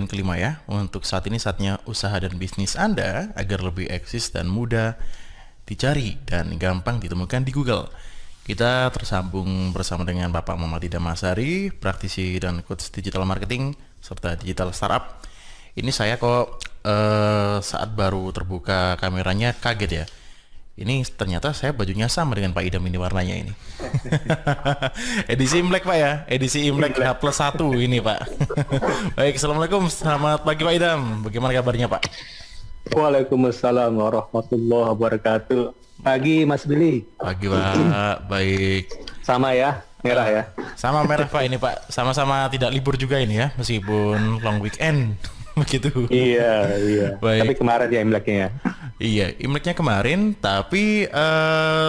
poin kelima ya. Untuk saat ini saatnya usaha dan bisnis Anda agar lebih eksis dan mudah dicari dan gampang ditemukan di Google. Kita tersambung bersama dengan Bapak Muhammad Idham Ashari, praktisi dan coach digital marketing serta digital startup. Ini saya kok saat baru terbuka kameranya kaget ya. Ini ternyata saya bajunya sama dengan Pak Idham ini warnanya ini. Edisi Imlek Pak ya, edisi Imlek H+1 ini Pak. Baik, Assalamualaikum, selamat pagi Pak Idham. Bagaimana kabarnya Pak? Waalaikumsalam warahmatullahi wabarakatuh. Pagi Mas Billy. Pagi Pak, baik. Sama ya, merah ya. Sama merah Pak ini Pak, sama-sama tidak libur juga ini ya, meskipun long weekend. Begitu. Iya. Baik. Tapi kemarin ya Imleknya ya. Iya, Imleknya kemarin, tapi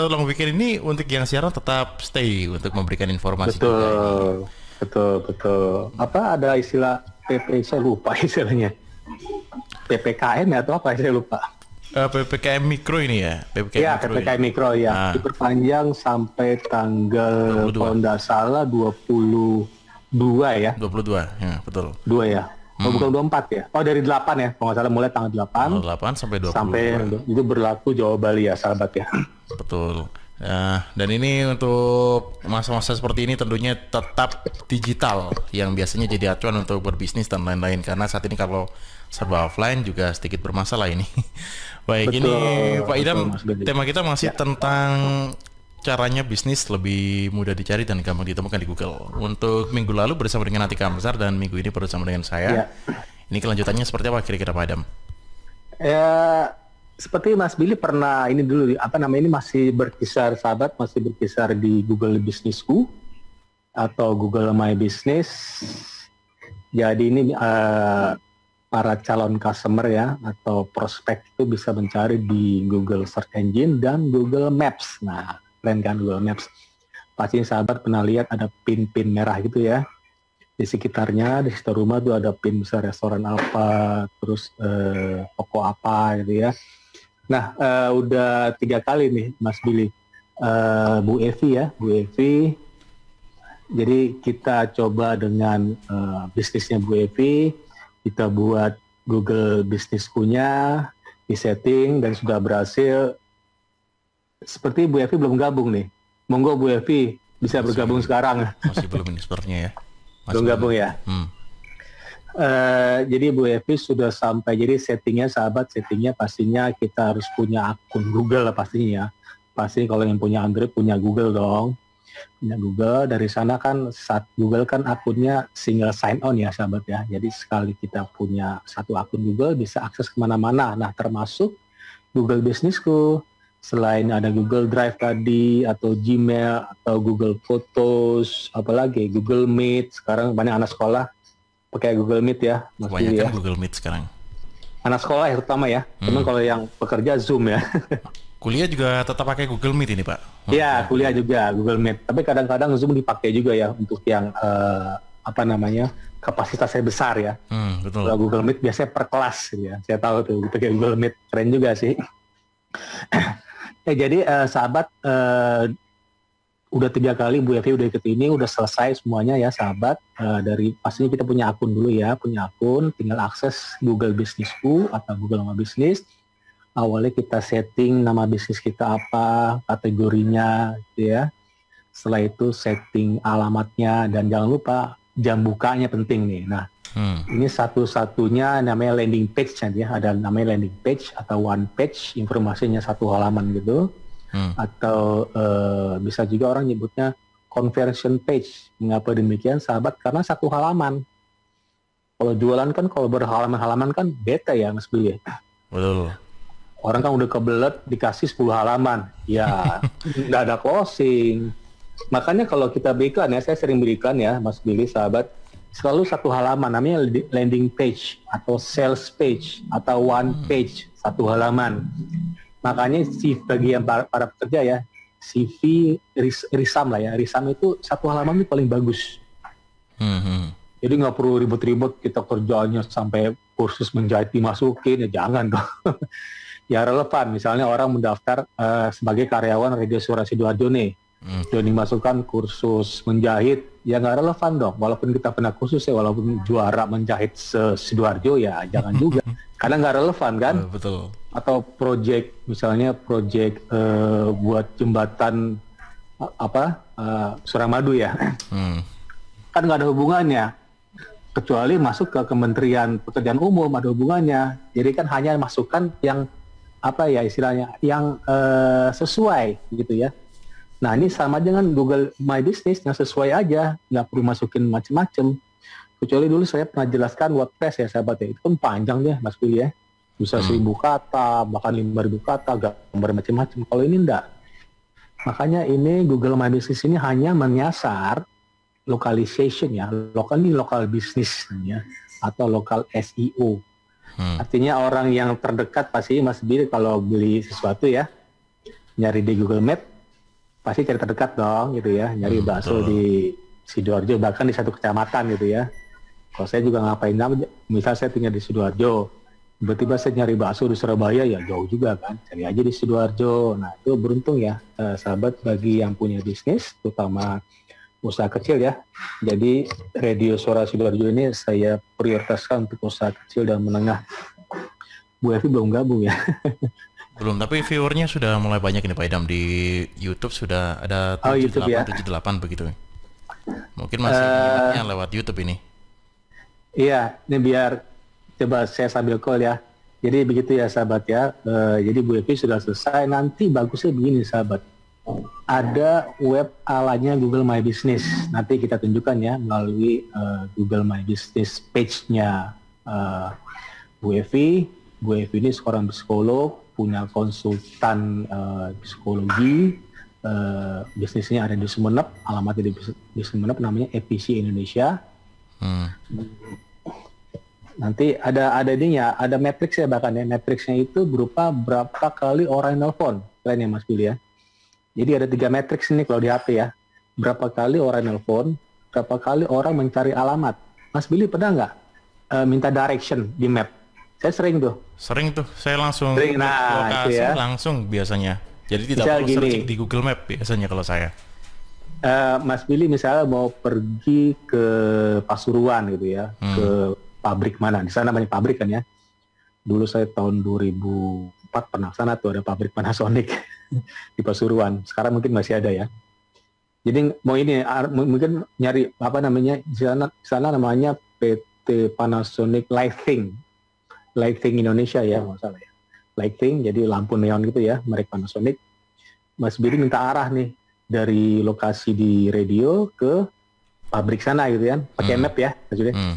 long weekend ini untuk yang siaran tetap stay untuk memberikan informasi. Betul. Apa ada istilah PP, saya lupa istilahnya. PPKM ya atau apa saya lupa. PPKM mikro ini ya, PPKM mikro ya. Diperpanjang sampai tanggal 22. Kalau nggak salah 22 ya. 22, ya betul. 2 ya. Oh, bukan 24 ya? Oh, dari 8 ya, kalau nggak salah mulai tanggal 8. 8 sampai 20. Sampai itu berlaku Jawa Bali ya, sahabat ya. Betul. Dan ini untuk masa-masa seperti ini tentunya tetap digital yang biasanya jadi acuan untuk berbisnis dan lain-lain. Karena saat ini kalau serba offline juga sedikit bermasalah ini. Baik, betul, ini Pak Idham, tema kita masih tentang caranya bisnis lebih mudah dicari dan gampang ditemukan di Google. Untuk minggu lalu bersama dengan Atika Amsar dan minggu ini bersama dengan saya. Ini kelanjutannya seperti apa kira-kira Pak Idham? Ya, seperti Mas Billy pernah ini dulu, ini masih berkisar sahabat, masih berkisar di Google Businessku atau Google My Business. Jadi ini para calon customer ya atau prospek itu bisa mencari di Google Search Engine dan Google Maps. Nah, keren kan Google Maps. Pasti sahabat pernah lihat ada pin-pin merah gitu ya. Di sekitarnya, di sekitar rumah tuh ada pin besar restoran apa, terus toko apa gitu ya. Nah, udah 3 kali nih Mas Billy. Bu Evi. Jadi kita coba dengan bisnisnya Bu Evi, kita buat Google Businessku-nya, di-setting dan sudah berhasil. Seperti Bu Evi belum gabung nih. Monggo Bu Evi bisa bergabung sekarang. Masih belum ini sepertinya ya. Belum gabung ya. Jadi Bu Evi sudah sampai. Jadi settingnya pastinya kita harus punya akun Google lah pastinya. Pasti kalau yang punya Android punya Google dong. Punya Google. Dari sana kan saat Google kan akunnya single sign on ya sahabat ya. Jadi sekali kita punya satu akun Google bisa akses kemana-mana. Nah termasuk Google Businessku. Selain ada Google Drive tadi, atau Gmail, atau Google Photos, apalagi Google Meet. Sekarang banyak anak sekolah pakai Google Meet ya. Kebanyakan ya. Google Meet sekarang. Anak sekolah ya terutama ya. Cuman kalau yang pekerja Zoom ya. Kuliah juga tetap pakai Google Meet ini Pak? Iya, kuliah juga Google Meet. Tapi kadang-kadang Zoom dipakai juga ya untuk yang kapasitasnya besar ya. Betul. Kalau Google Meet biasanya per kelas ya. Saya tahu tuh pakai Google Meet, keren juga sih. Jadi sahabat udah 3 kali Bu Evi udah ikut ini, udah selesai semuanya ya sahabat. Dari pastinya kita punya akun dulu ya, punya akun, tinggal akses Google Businessku atau Google My Business. Awalnya kita setting nama bisnis kita apa, kategorinya gitu ya. Setelah itu setting alamatnya dan jangan lupa jam bukanya penting nih. Nah, ini satu-satunya namanya landing page ya, ada namanya landing page atau one page, informasinya 1 halaman gitu. Atau bisa juga orang nyebutnya conversion page. Mengapa demikian sahabat? Karena 1 halaman. Kalau jualan kan kalau berhalaman-halaman kan beta ya Mas Billy. Betul. Orang kan udah kebelet dikasih 10 halaman. Ya, nggak ada closing. Makanya kalau kita berikan ya, saya sering berikan ya Mas Billy sahabat, selalu 1 halaman, namanya landing page atau sales page atau one page, 1 halaman. Makanya bagi yang para pekerja ya, CV risam lah ya, risam itu 1 halaman itu paling bagus. Jadi nggak perlu ribet-ribet kita kerjanya sampai kursus menjahit dimasukin, ya jangan dong. Ya relevan, misalnya orang mendaftar sebagai karyawan Radio Suara Sidoarjo nih, Jadi masukkan kursus menjahit, ya nggak relevan dong. Walaupun kita pernah kursus ya, walaupun juara menjahit Sidoarjo ya jangan juga. Karena nggak relevan kan. Betul. Atau misalnya project buat jembatan Suramadu ya. Kan nggak ada hubungannya. Kecuali masuk ke Kementerian Pekerjaan Umum ada hubungannya. Jadi kan hanya masukkan yang istilahnya yang sesuai gitu ya. Nah ini sama dengan Google My Business yang sesuai aja, nggak perlu masukin macam-macam. Kecuali dulu saya pernah jelaskan WordPress ya sahabat ya, itu kan panjang deh Mas Billy ya, bisa 1000 kata, bahkan 5000 kata, gambar macam-macam. Kalau ini enggak. Makanya ini Google My Business ini hanya menyasar localization ya, local business ya, atau local SEO. Artinya orang yang terdekat pasti Mas Billy kalau beli sesuatu ya, nyari di Google Map pasti cari terdekat dong gitu ya, nyari bakso di Sidoarjo bahkan di satu kecamatan gitu ya. Kalau saya juga ngapain, misal saya tinggal di Sidoarjo, tiba-tiba saya nyari bakso di Surabaya ya jauh juga kan, cari aja di Sidoarjo. Nah itu beruntung ya sahabat bagi yang punya bisnis, terutama usaha kecil ya. Jadi Radio Suara Sidoarjo ini saya prioritaskan untuk usaha kecil dan menengah. Bu Evi belum gabung ya. Belum, tapi viewernya sudah mulai banyak ini Pak Idam. Di YouTube sudah ada 78 begitu. Mungkin masih minatnya lewat YouTube ini. Iya, ini biar coba saya sambil call ya. Jadi begitu ya sahabat ya. Jadi Bu Evi sudah selesai. Nanti bagusnya begini sahabat. Ada web alanya Google My Business. Nanti kita tunjukkan ya melalui Google My Business page-nya Bu Evi. Bu Evi ini seorang psikolog, punya konsultan psikologi, bisnisnya ada di Sumeneb, alamatnya di Sumeneb, namanya EPC Indonesia. Nanti ada ininya, ada matriksnya bahkan ya, matriksnya itu berupa berapa kali orang yang nelfon, keren ya Mas Billy ya. Jadi ada 3 matriks ini kalau di HP ya, berapa kali orang nelfon, berapa kali orang mencari alamat. Mas Billy pernah nggak minta direction di map? Saya sering tuh. Saya langsung lokasi ya. Langsung biasanya. Jadi tidak perlu searching di Google Map biasanya kalau saya. Mas Billy misalnya mau pergi ke Pasuruan gitu ya, ke pabrik mana? Di sana banyak pabrik kan ya. Dulu saya tahun 2004 pernah sana tuh ada pabrik Panasonic di Pasuruan. Sekarang mungkin masih ada ya. Jadi mau ini mungkin nyari di sana namanya PT Panasonic Lighting Indonesia ya, nggak salah ya. Lighting, jadi lampu neon gitu ya, merek Panasonic. Mas Billy minta arah nih dari lokasi di radio ke pabrik sana gitu kan, pakai map ya, maksudnya.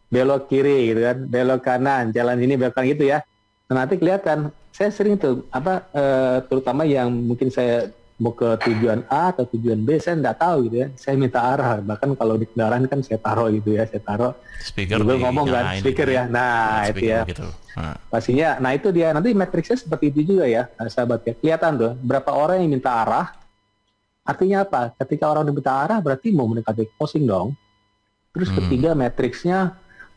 Belok kiri gitu kan, belok kanan, jalan ini belok kanan gitu ya. Nah, nanti kelihatan. Saya sering tuh terutama yang mungkin saya mau ke tujuan A atau tujuan B, saya nggak tahu gitu ya. Saya minta arah, bahkan kalau di kendaraan kan saya taruh gitu ya, saya taruh speaker ngomong kan, speaker ya. Nah itu ya. Gitu. Pastinya, nah itu dia. Nanti matriksnya seperti itu juga ya, sahabat ya. Kelihatan tuh berapa orang yang minta arah. Artinya apa? Ketika orang minta arah berarti mau mendekati closing dong. Terus ketiga matriksnya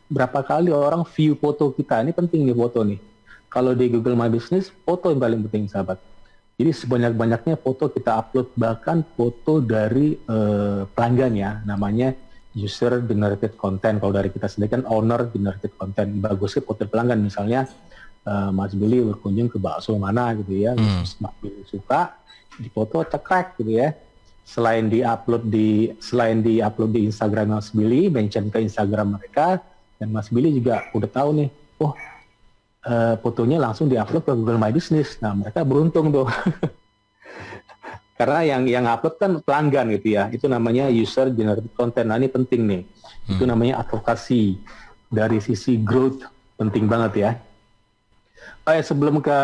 berapa kali orang view foto kita. Ini penting nih foto nih. Kalau di Google My Business, foto yang paling penting sahabat. Jadi sebanyak-banyaknya foto kita upload, bahkan foto dari pelanggan ya, namanya user generated content. Kalau dari kita sendiri kan owner generated content. Bagusnya foto pelanggan, misalnya Mas Billy berkunjung ke bakso mana gitu ya, Mas Billy suka, di foto cekrek gitu ya. Selain di-upload di Instagram Mas Billy, mention ke Instagram mereka, dan Mas Billy juga udah tahu nih, fotonya langsung diupload ke Google My Business. Nah, mereka beruntung tuh. Karena yang upload kan pelanggan gitu ya. Itu namanya user generated content. Nah, ini penting nih. Itu namanya advokasi dari sisi growth, penting banget ya. Sebelum ke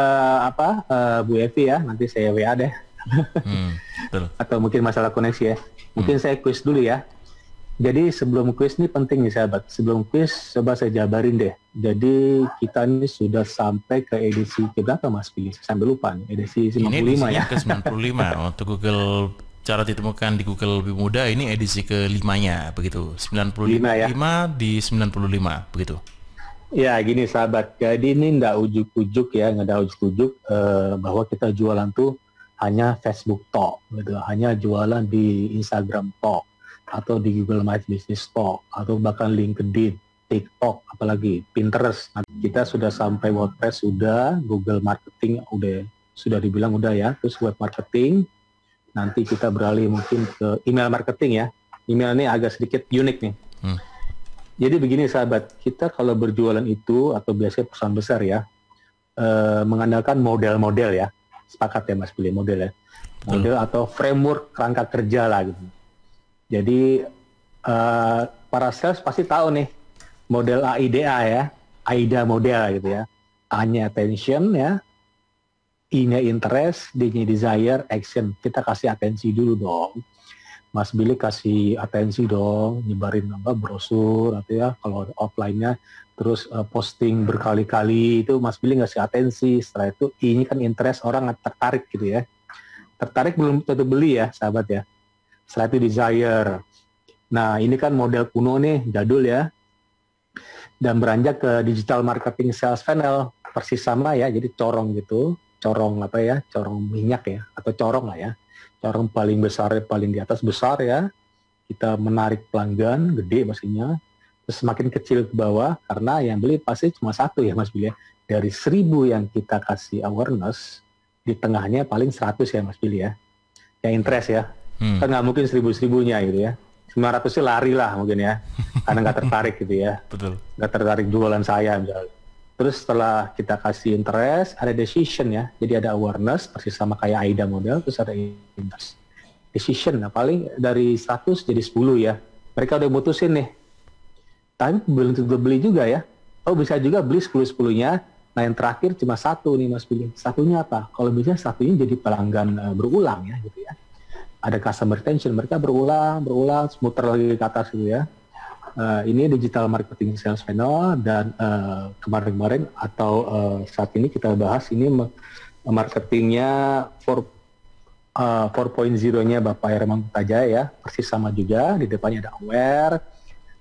Bu Evi ya, nanti saya WA deh. Betul. Atau mungkin masalah koneksi ya. Mungkin saya quiz dulu ya. Jadi sebelum quiz ini penting nih sahabat. Sebelum quiz coba saya jabarin deh. Jadi kita ini sudah sampai ke edisi berapa Mas Billy? Sampai lupa nih. Edisi 55 ya. Ke 95. Untuk Google cara ditemukan di Google lebih mudah, ini edisi ke-5-nya begitu. 95 ya? Di 95 begitu. Ya gini sahabat. Jadi ini nggak ujuk-ujuk ya, nggak ada ujuk-ujuk bahwa kita jualan tuh hanya Facebook Talk, gitu, hanya jualan di Instagram Talk, atau di Google My Business Talk, atau bahkan LinkedIn, TikTok, apalagi Pinterest. Nah, kita sudah sampai WordPress, sudah Google Marketing, sudah dibilang udah ya, terus web marketing. Nanti kita beralih mungkin ke email marketing ya. Email ini agak sedikit unik nih. Jadi begini sahabat, kita kalau berjualan itu atau biasanya perusahaan besar ya, mengandalkan model-model ya. Sepakat ya Mas Billy, model ya. Model atau framework kerangka kerja lah gitu. Jadi para sales pasti tahu nih model AIDA ya, AIDA model gitu ya. A-nya attention ya, I-nya interest, D-nya desire, action. Kita kasih atensi dulu dong. Mas Billy kasih atensi dong, nyebarin brosur atau ya kalau offline-nya, terus posting berkali-kali itu Mas Billy ngasih atensi. Setelah itu I-nya kan interest, orang tertarik gitu ya. Tertarik belum tentu beli ya sahabat ya. Setelah itu desire. Nah ini kan model kuno nih, jadul ya. Dan beranjak ke digital marketing sales funnel, persis sama ya, jadi corong gitu. Corong apa ya, corong minyak ya, atau corong lah ya. Corong paling besar, paling di atas besar ya. Kita menarik pelanggan, gede pastinya. Terus semakin kecil ke bawah, karena yang beli pasti cuma satu ya Mas Billy ya. Dari 1000 yang kita kasih awareness, di tengahnya paling 100 ya Mas Billy ya. Yang interest ya. Kan nggak mungkin 1000-1000-nya gitu ya. 900 sih lari lah mungkin ya. Karena nggak tertarik gitu ya. Betul. Nggak tertarik jualan saya misalnya. Terus setelah kita kasih interest, ada decision ya. Jadi ada awareness, persis sama kayak AIDA model, terus ada interest. Decision, nah paling dari 100 jadi 10 ya. Mereka udah mutusin nih. Tapi belum tentu beli juga ya. Oh bisa juga beli 10-10-nya. Nah yang terakhir cuma satu nih Mas Billy. Satunya apa? Kalau bisa satunya jadi pelanggan berulang ya gitu ya. Ada customer retention, mereka berulang, muter lagi ke atas gitu ya. Ini digital marketing sales funnel dan kemarin-kemarin atau saat ini kita bahas ini marketingnya 4.0-nya Bapak Herman Tajaya ya, persis sama juga, di depannya ada aware,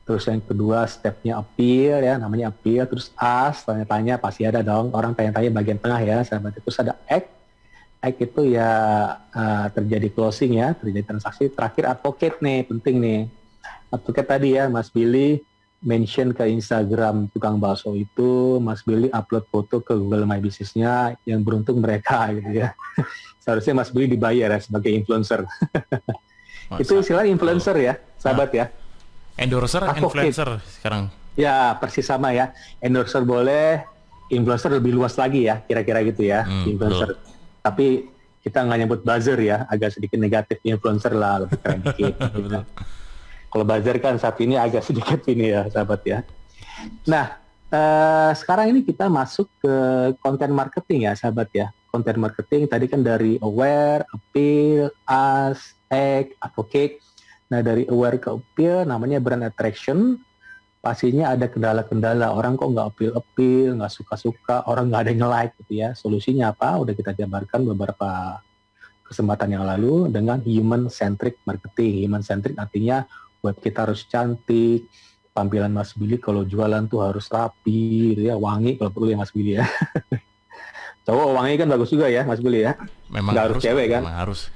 terus yang kedua stepnya appeal ya, namanya appeal, terus ask, tanya-tanya pasti ada dong, orang tanya-tanya bagian tengah ya, sahabat. Terus ada act itu ya terjadi closing ya, terjadi transaksi, terakhir advocate nih, penting nih. Advocate tadi ya, Mas Billy mention ke Instagram tukang bakso itu, Mas Billy upload foto ke Google My Business-nya, yang beruntung mereka gitu ya. Seharusnya Mas Billy dibayar ya sebagai influencer. Itu istilah influencer ya, sahabat ya. Endorser, advocate. influencer sekarang. Ya, persis sama ya. Endorser boleh, influencer lebih luas lagi ya, kira-kira gitu ya, influencer. Betul. Tapi kita nggak nyebut buzzer ya, agak sedikit negatif, influencer lah, lebih keren dikit. Gitu. Kalau buzzer kan saat ini agak sedikit ini ya, sahabat ya. Nah, sekarang ini kita masuk ke content marketing ya, sahabat ya. Content marketing tadi kan dari aware, appeal, ask, act, advocate. Nah, dari aware ke appeal namanya brand attraction. Pastinya ada kendala-kendala. Orang kok nggak appeal, nggak suka-suka, orang nggak ada yang like gitu ya. Solusinya apa? Udah kita jabarkan beberapa kesempatan yang lalu dengan human-centric marketing. Human-centric artinya web kita harus cantik, tampilan Mas Billy kalau jualan tuh harus rapi, gitu ya, wangi kalau perlu ya Mas Billy ya. Cowok wangi kan bagus juga ya Mas Billy ya. Memang nggak harus cewek kan. Memang harus.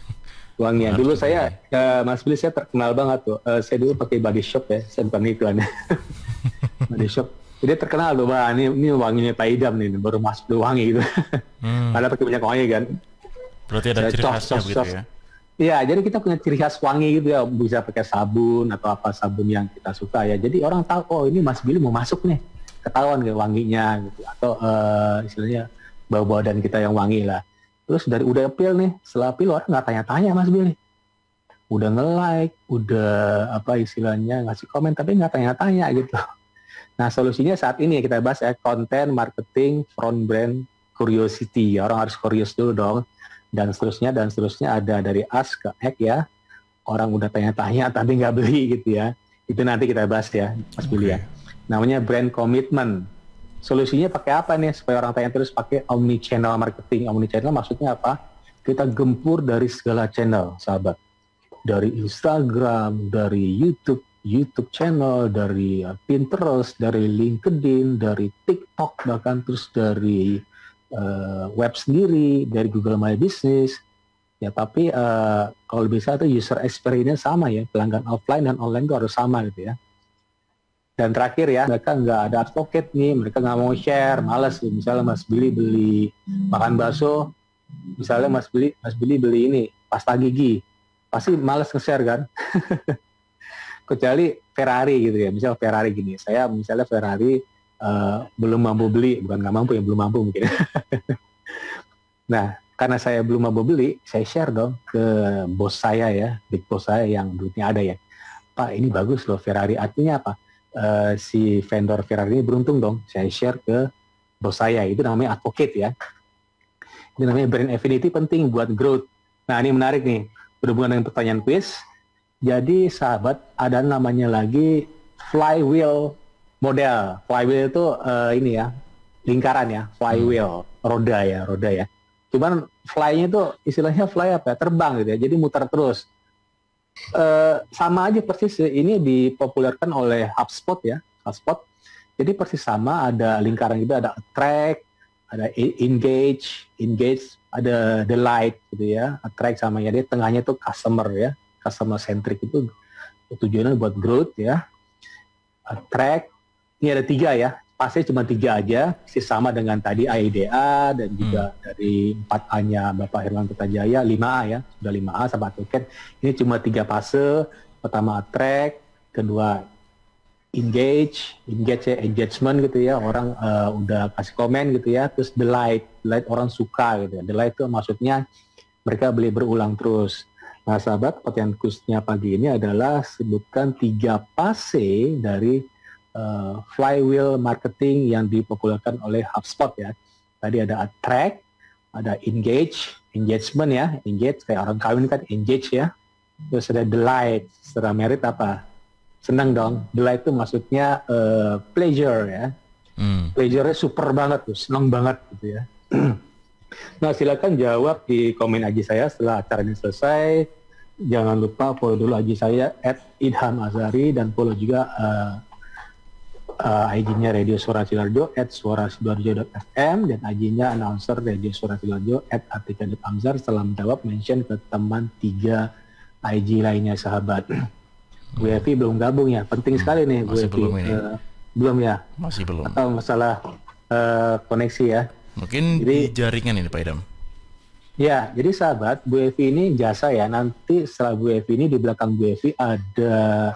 Wangian. Dulu saya, Mas Billy saya terkenal banget tuh. Saya dulu pakai body shop ya, saya bukan iklan ya. Body shop. Jadi terkenal tuh, bah ini wanginya Pak Idam nih, baru masuk tuh wangi gitu. Karena pakai minyak wangi kan. Berarti ada ciri khasnya begitu ya. Iya, jadi kita punya ciri khas wangi gitu ya, bisa pakai sabun atau apa sabun yang kita suka ya. Jadi orang tahu, oh ini Mas Billy mau masuk nih, ketahuan kayak wanginya gitu. Atau istilahnya bau badan kita yang wangi lah. Terus dari udah appeal nih, setelah appeal orang nggak tanya-tanya Mas Billy. Udah nge-like, udah apa istilahnya ngasih komen, tapi nggak tanya-tanya gitu. Nah solusinya saat ini kita bahas ya, content marketing front brand curiosity. Orang harus curious dulu dong. Dan seterusnya ada dari ask ke act ya. Orang udah tanya-tanya tapi nggak beli gitu ya. Itu nanti kita bahas ya Mas Billy ya. Namanya brand commitment. Solusinya pakai apa nih supaya orang tanya terus? Pakai omni channel marketing. Omni channel maksudnya apa? Kita gempur dari segala channel sahabat. Dari Instagram, dari YouTube channel, dari Pinterest, dari LinkedIn, dari TikTok, bahkan terus dari web sendiri, dari Google My Business, Ya, tapi kalau bisa tuh user experience sama ya, pelanggan offline dan online itu harus sama gitu ya. Dan terakhir ya, mereka nggak ada advocate nih, mereka nggak mau share, malas gitu. Misalnya Mas Billy beli makan bakso, misalnya Mas Billy beli ini pasta gigi, pasti malas nge-share kan. Kecuali Ferrari gitu ya, misalnya Ferrari gini, saya misalnya Ferrari belum mampu beli, bukan nggak mampu ya, belum mampu mungkin. Nah, karena saya belum mampu beli, saya share dong ke bos saya ya, big boss saya yang duitnya ada ya. Pak, ini bagus loh Ferrari, artinya apa? Si vendor Ferrari ini beruntung dong, saya share ke bos saya, itu namanya advocate ya. Ini namanya brand affinity, penting buat growth. Nah, ini menarik nih, berhubungan dengan pertanyaan quiz. Jadi sahabat, ada namanya lagi flywheel model. Flywheel itu ini ya, lingkaran ya, flywheel, roda ya. Cuman fly-nya itu istilahnya fly apa ya, terbang gitu ya, jadi muter terus. Sama aja persis, ini dipopulerkan oleh HubSpot ya, HubSpot. Jadi persis sama, ada lingkaran gitu, ada attract, ada engage, ada delight gitu ya, attract sama ya, dia tengahnya tuh customer ya, customer centric itu tujuannya buat growth ya. Attract, ini ada 3 ya, pasti cuma 3 aja, sih sama dengan tadi AIDA dan juga dari 4A-nya Bapak Herman Kertajaya, 5A ya, sudah 5A sama advocate. Ini cuma 3 fase, pertama attract, kedua engagement gitu ya, orang udah kasih komen gitu ya, terus delight orang suka gitu ya, delight itu maksudnya mereka beli berulang terus. Nah sahabat, pertanyaan khususnya pagi ini adalah sebutkan 3 fase dari flywheel marketing yang dipopulerkan oleh HubSpot ya. Tadi ada attract, ada engagement ya, engage kayak orang kawin kan engage ya. Terus ada delight, secara merit apa? Senang dong. Delight itu maksudnya pleasure ya. Pleasure-nya super banget tuh, senang banget gitu ya. Nah silakan jawab di komen IG saya setelah acara ini selesai. Jangan lupa follow dulu IG saya @idhamazari dan follow juga IG-nya Radio Suara Sidoarjo @suarasidoarjo.fm dan IG-nya announcer Radio Suara Sidoarjo @atika.amzar. Setelah menjawab mention ke teman 3 IG lainnya sahabat. Bu Evi belum gabung ya, penting sekali nih Bu Evi. Belum ya? Masih belum. Atau masalah koneksi ya? Mungkin di jaringan ini Pak Idam. Ya, jadi sahabat, Bu Evi ini jasa ya. Nanti setelah Bu Evi ini, di belakang Bu Evi ada,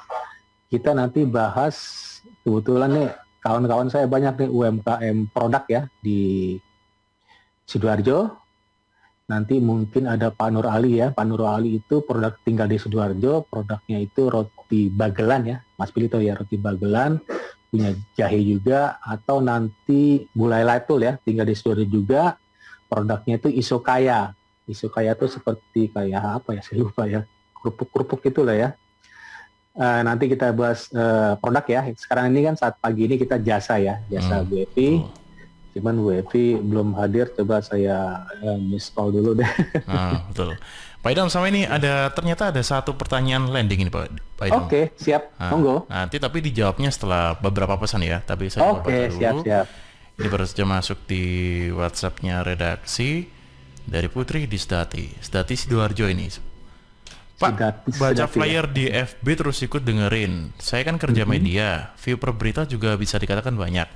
kita nanti bahas, kebetulan nih kawan-kawan saya banyak nih UMKM produk ya di Sidoarjo. Nanti mungkin ada Pak Nur Ali ya. Pak Nur Ali itu produk tinggal di Sidoarjo, produknya itu roti bagelan ya. Mas Pilih tahu ya, roti bagelan, punya jahe juga. Atau nanti Gulai Latul ya, tinggal di Sidoarjo juga. Produknya itu Isokaya. Isokaya itu seperti kayak apa ya, saya lupa ya. Kerupuk-kerupuk itulah ya. Nanti kita bahas produk ya. Sekarang ini kan saat pagi ini kita jasa ya, jasa Bu Evi. Cuman Bu Evi belum hadir, coba saya miss call dulu deh. Betul. Pak Idam, sama ini ternyata ada satu pertanyaan landing ini Pak Idam. Oke, siap. Monggo. Nanti tapi dijawabnya setelah beberapa pesan ya. Tapi saya baca dulu. Siap. Ini baru saja masuk di WhatsApp-nya redaksi dari Putri Disdati Sidoarjo ini. Pak, baca flyer di FB terus ikut dengerin. Saya kan kerja media, view per berita juga bisa dikatakan banyak.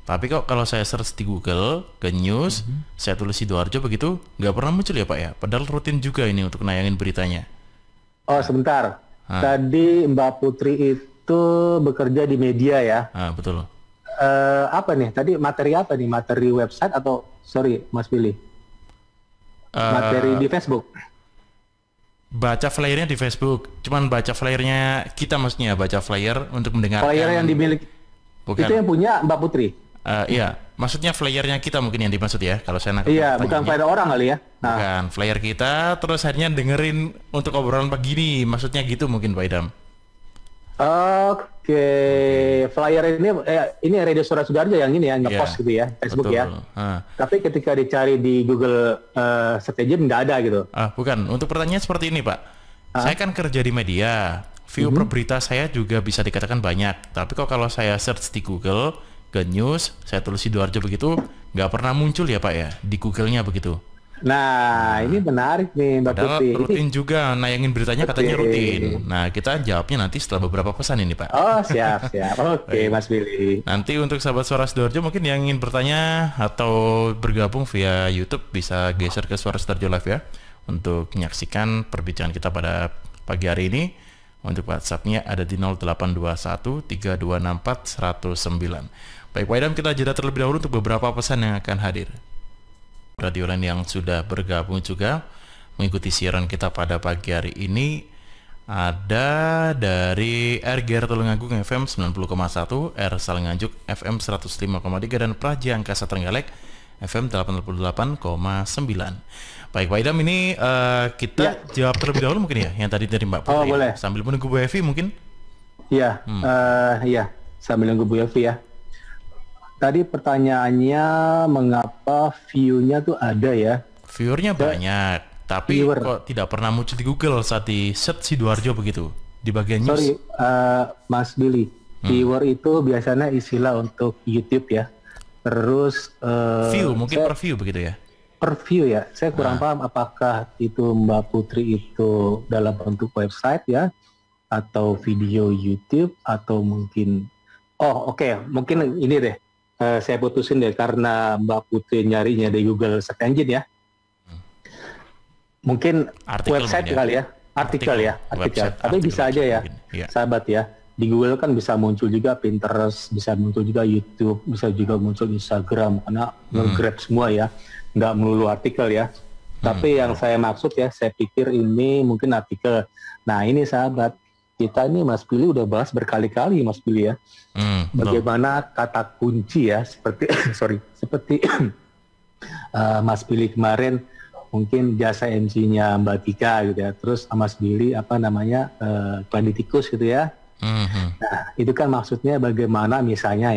Tapi kok kalau saya search di Google, ke news, saya tulis Sidoarjo begitu, nggak pernah muncul ya Pak ya? Padahal rutin juga ini untuk nayangin beritanya. Oh sebentar, tadi Mbak Putri itu bekerja di media ya? Betul. Apa nih, tadi materi apa nih? Materi website atau, sorry Mas Billy? Materi di Facebook? Baca flyernya di Facebook, cuman baca flyernya kita maksudnya, baca flyer untuk mendengarkan. Flyer yang dimiliki, bukan. Itu yang punya Mbak Putri? Iya, maksudnya flyernya kita mungkin yang dimaksud ya, kalau saya nangkep. Iya, bukan flyer orang kali ya? Bukan, flyer kita, terus akhirnya dengerin untuk obrolan pagi ini, maksudnya gitu mungkin Pak Idam. Oke, flyer ini Radio Suara Sidoarjo yang ini ya, nge-post gitu ya, Facebook betul. Ya. Tapi ketika dicari di Google search engine nggak ada gitu. Bukan, untuk pertanyaan seperti ini Pak. Saya kan kerja di media, view per berita saya juga bisa dikatakan banyak. Tapi kok kalau saya search di Google, ke news, saya tulis Sidoarjo begitu, nggak pernah muncul ya Pak ya, di Google-nya begitu. Nah, ini menarik nih Mbak Padahal Putri. rutin juga nayangin beritanya, katanya Oke. rutin. Nah, kita jawabnya nanti setelah beberapa pesan ini, Pak. Oh, siap, siap. Oke, Baik. Mas Billy. Nanti untuk sahabat Suara Sidoarjo mungkin yang ingin bertanya atau bergabung via YouTube bisa geser ke Suara Sidoarjo Live ya untuk menyaksikan perbincangan kita pada pagi hari ini. Untuk WhatsApp-nya ada di 0821 3264 109. Baik, Pak Idam, kita jeda terlebih dahulu untuk beberapa pesan yang akan hadir. Radio lain yang sudah bergabung juga mengikuti siaran kita pada pagi hari ini ada dari RGR Tulungagung FM 90,1, R Salenganjuk FM 105,3 dan Praja Angkasa Trenggalek FM 88,9. Baik, Pak Idam, ini kita jawab terlebih dahulu mungkin ya yang tadi dari Mbak Putri. Boleh. Sambil menunggu Bu Evi mungkin. Iya, iya, sambil nunggu Bu Evi ya. Tadi pertanyaannya mengapa view-nya tuh ada ya? Viewernya banyak, tapi Viewer. kok tidak pernah muncul di Google saat di search Sidoarjo begitu di bagian news. Sorry, Mas Billy. Viewer itu biasanya istilah untuk YouTube ya. Terus View mungkin per view begitu ya. per view ya. Saya kurang paham apakah itu Mbak Putri itu dalam bentuk website ya, atau video YouTube, atau mungkin oke, mungkin ini deh. Saya putusin deh karena Mbak Putri nyarinya di Google Search Engine ya. Mungkin Artikel website mungkin ya. kali ya, artikel ya, artikel. Website, Tapi artikel bisa aja ya, mungkin. Iya. sahabat ya. Di Google kan bisa muncul juga Pinterest, bisa muncul juga YouTube, bisa juga muncul Instagram, karena nge-grab semua ya, nggak melulu artikel ya. Tapi yang saya maksud ya, saya pikir ini mungkin artikel. Nah ini sahabat, kita ini Mas Billy udah bahas berkali-kali Mas Billy ya. Betul. Bagaimana kata kunci ya, seperti seperti Mas Billy kemarin mungkin jasa MC-nya Mbak Tika gitu ya, terus Mas Billy klanditikus gitu ya. Nah itu kan maksudnya bagaimana misalnya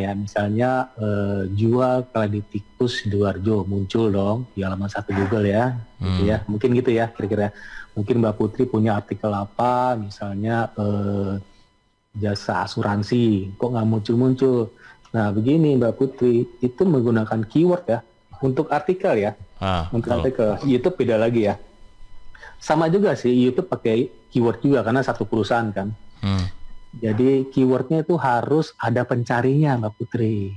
jual klanditikus Sidoarjo muncul dong di halaman 1 Google ya, gitu ya, mungkin gitu ya kira-kira. Mungkin Mbak Putri punya artikel apa, misalnya jasa asuransi, kok nggak muncul-muncul. Nah begini Mbak Putri, itu menggunakan keyword ya, untuk artikel ya. Untuk artikel. YouTube beda lagi ya. Sama juga sih, YouTube pakai keyword juga, karena satu perusahaan kan. Jadi keywordnya itu harus ada pencarinya Mbak Putri.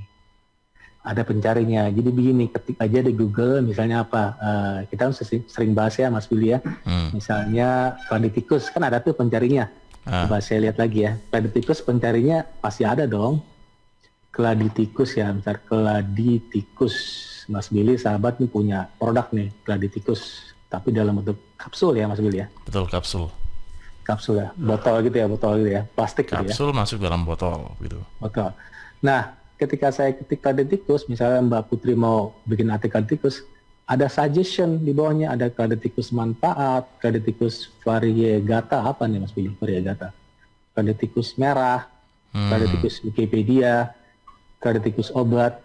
Ada pencarinya. Jadi begini, ketik aja di Google, misalnya apa, kita sering bahas ya Mas Billy ya. Misalnya klanditikus, kan ada tuh pencarinya. Coba saya lihat lagi ya. Klanditikus pencarinya pasti ada dong. Klanditikus ya, bentar, klanditikus. Mas Billy sahabat nih punya produk nih, klanditikus. Tapi dalam bentuk kapsul ya Mas Billy ya. Betul, kapsul. Kapsul ya, botol gitu ya, plastik gitu ya. Kapsul masuk dalam botol gitu. Botol. Nah, ketika saya ketik klanditikus, misalnya Mbak Putri mau bikin artikel klanditikus, ada suggestion di bawahnya, ada klanditikus manfaat, klanditikus variegata, apa nih Mas Billy, variegata? Klanditikus merah, klanditikus Wikipedia, klanditikus obat.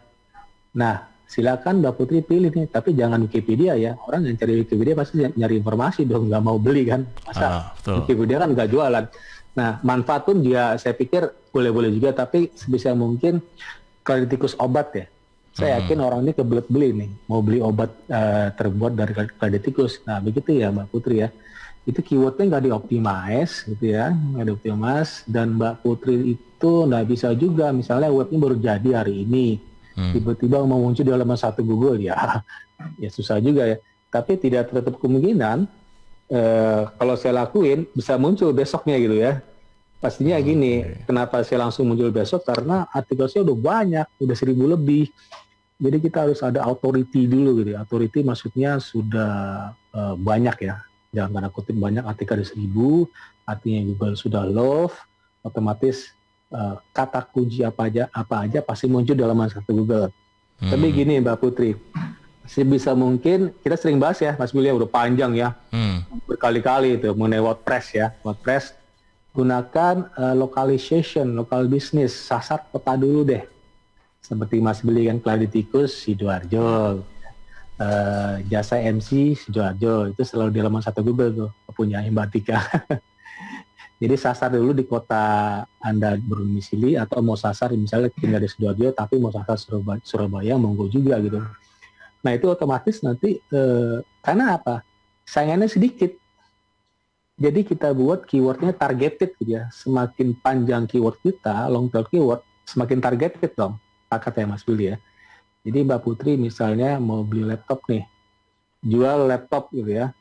Nah, silakan Mbak Putri pilih nih, tapi jangan Wikipedia ya. Orang yang cari Wikipedia pasti nyari informasi dong, nggak mau beli kan. Masa Wikipedia kan nggak jualan. Nah, manfaat pun juga saya pikir boleh-boleh juga, tapi sebisa mungkin klanditikus obat ya. Saya yakin orang ini kebelet beli nih, mau beli obat terbuat dari klanditikus. Nah, begitu ya Mbak Putri ya. Itu keywordnya nggak dioptimize gitu ya, nggak dioptimize. Dan Mbak Putri itu nggak bisa juga, misalnya webnya baru jadi hari ini, tiba-tiba mau muncul di halaman 1 Google ya susah juga ya. Tapi tidak tertutup kemungkinan kalau saya lakuin bisa muncul besoknya gitu ya. Pastinya gini, kenapa saya langsung muncul besok, karena artikel saya udah banyak, udah 1000 lebih. Jadi kita harus ada authority dulu gitu ya. Authority maksudnya sudah banyak ya, jangan tanda kutip banyak, artikel ada 1000, artinya Google sudah love, otomatis kata kunci apa aja pasti muncul dalam halaman 1 Google. Tapi gini Mbak Putri, sebisa mungkin kita sering bahas ya Mas Billy, udah panjang ya, berkali-kali itu mengenai WordPress ya. WordPress gunakan localization, local business, sasar kota dulu deh. Seperti Mas Billy kan klanditikus Sidoarjo, jasa MC Sidoarjo, itu selalu di halaman 1 Google tuh, punya Mbak Tika. Jadi sasar dulu di kota Anda berdomisili, atau mau sasar misalnya tinggal di Sidoarjo tapi mau sasar Surabaya monggo juga gitu. Nah itu otomatis nanti karena apa? Saingannya sedikit. Jadi kita buat keywordnya targeted gitu ya. Semakin panjang keyword kita, long tail keyword, semakin targeted dong. Pakat ya Mas Billy ya. Jadi Mbak Putri misalnya mau beli laptop nih, jual laptop gitu ya.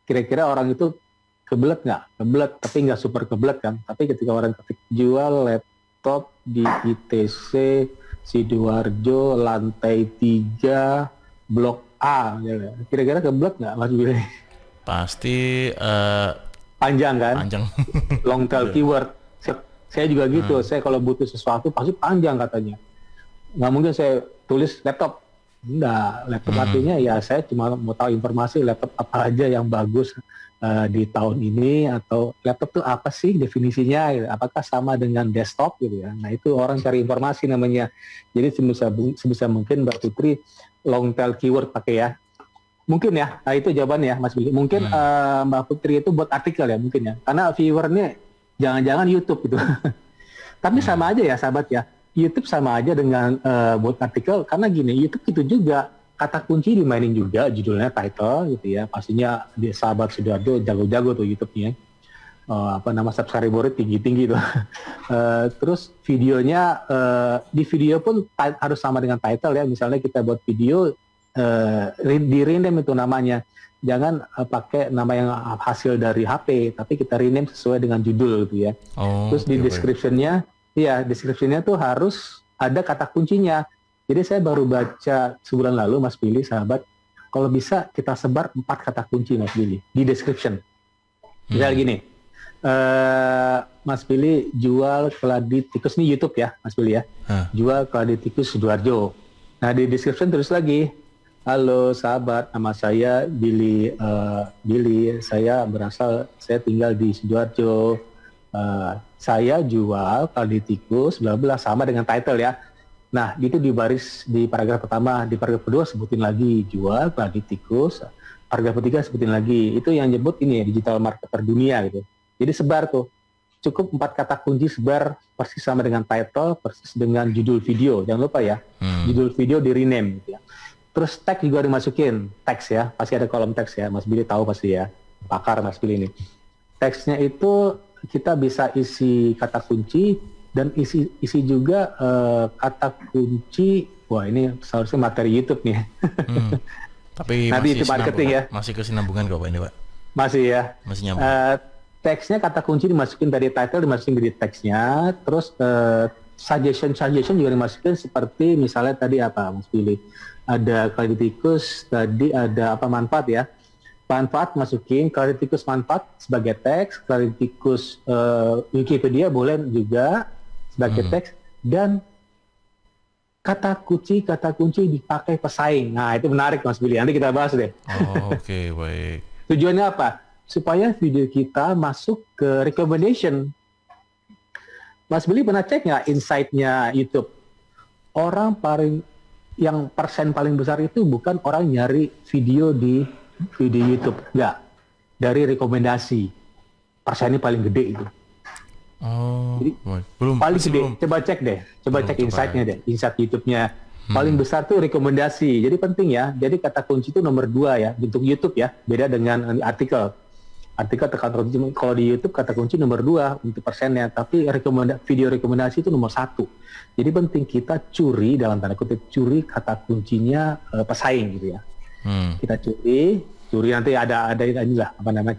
Kira-kira orang itu kebelet nggak? Kebelet, tapi nggak super kebelet kan. Tapi ketika orang ketik jual laptop di ITC Sidoarjo lantai 3 blok A, ya. Kira-kira kebelet nggak Mas Billy? Pasti Panjang kan? panjang. Long tail keyword. Saya juga gitu. Saya kalau butuh sesuatu pasti panjang katanya. Nggak mungkin saya tulis laptop. Enggak, laptop artinya ya saya cuma mau tahu informasi laptop apa aja yang bagus di tahun ini, atau laptop itu apa sih definisinya, gitu. Apakah sama dengan desktop gitu ya. Nah itu orang cari informasi namanya. Jadi sebisa mungkin Mbak Putri long tail keyword pakai ya. Mungkin ya, nah itu jawabannya ya Mas Billy. Mungkin Mbak Putri itu buat artikel ya mungkin ya. Karena viewernya jangan-jangan YouTube gitu. Tapi sama aja ya sahabat ya. YouTube sama aja dengan buat artikel, karena gini, YouTube itu juga kata kunci dimainin juga, judulnya, title gitu ya. Pastinya di sahabat Sidoarjo jago-jago tuh YouTube-nya. Subscriber tinggi-tinggi tuh. Terus videonya, di video pun harus sama dengan title ya. Misalnya kita buat video, di rename itu namanya. Jangan pakai nama yang hasil dari HP, tapi kita rename sesuai dengan judul gitu ya. Terus di description-nya, iya, description-nya tuh harus ada kata kuncinya. Jadi saya baru baca sebulan lalu Mas Billy, sahabat, kalau bisa kita sebar 4 kata kunci Mas Billy di description. Misal gini, Mas Billy jual keladi tikus, nih YouTube ya Mas Billy ya, jual keladi tikus Sidoarjo. Nah di description terus lagi, halo sahabat, nama saya Billy, saya tinggal di Sidoarjo. Saya jual kaldi tikus, bla bla, sama dengan title ya. Nah, itu di paragraf pertama, di paragraf kedua sebutin lagi jual kaldi tikus, paragraf ketiga sebutin lagi. Itu yang nyebut ini ya, digital marketer dunia gitu. Jadi sebar tuh. Cukup 4 kata kunci sebar persis sama dengan title, persis dengan judul video. Jangan lupa ya. Judul video di rename gitu ya. Terus tag juga dimasukin, teks ya. Pasti ada kolom teks ya. Mas Billy tahu pasti ya. Pakar Mas Billy ini. Teksnya itu kita bisa isi kata kunci dan isi juga kata kunci. Wah ini seharusnya materi YouTube nih. Tapi nanti masih itu marketing ya. Masih kesinambungan kok Pak ini Pak. Masih ya. Masih nyambung. Teksnya kata kunci dimasukin dari title, dimasukin dari teksnya. Terus suggestion juga dimasukin, seperti misalnya tadi apa Mas Billy? Ada kaldi tikus, tadi ada apa manfaat ya. Manfaat masukin, kaldi tikus manfaat sebagai teks, kaldi tikus Wikipedia boleh juga sebagai teks, dan kata kunci dipakai pesaing. Nah itu menarik Mas Billy, nanti kita bahas deh. Oke, baik. Tujuannya apa? Supaya video kita masuk ke recommendation. Mas Billy pernah cek nggak insight-nya YouTube? Yang persen paling besar itu bukan orang nyari video di video YouTube, enggak, dari rekomendasi. Persennya paling gede itu. Jadi, paling gede. Coba cek deh, cek insight-nya deh, insight YouTube-nya. Paling besar tuh rekomendasi. Jadi penting ya. Jadi kata kunci itu nomor 2 ya untuk YouTube ya. Beda dengan artikel. Artikel tekan kunci. Kalau di YouTube kata kunci nomor 2 untuk persennya. Tapi video rekomendasi itu nomor 1. Jadi penting kita curi, dalam tanda kutip curi kata kuncinya pesaing gitu ya. Kita curi nanti ada inilah apa namanya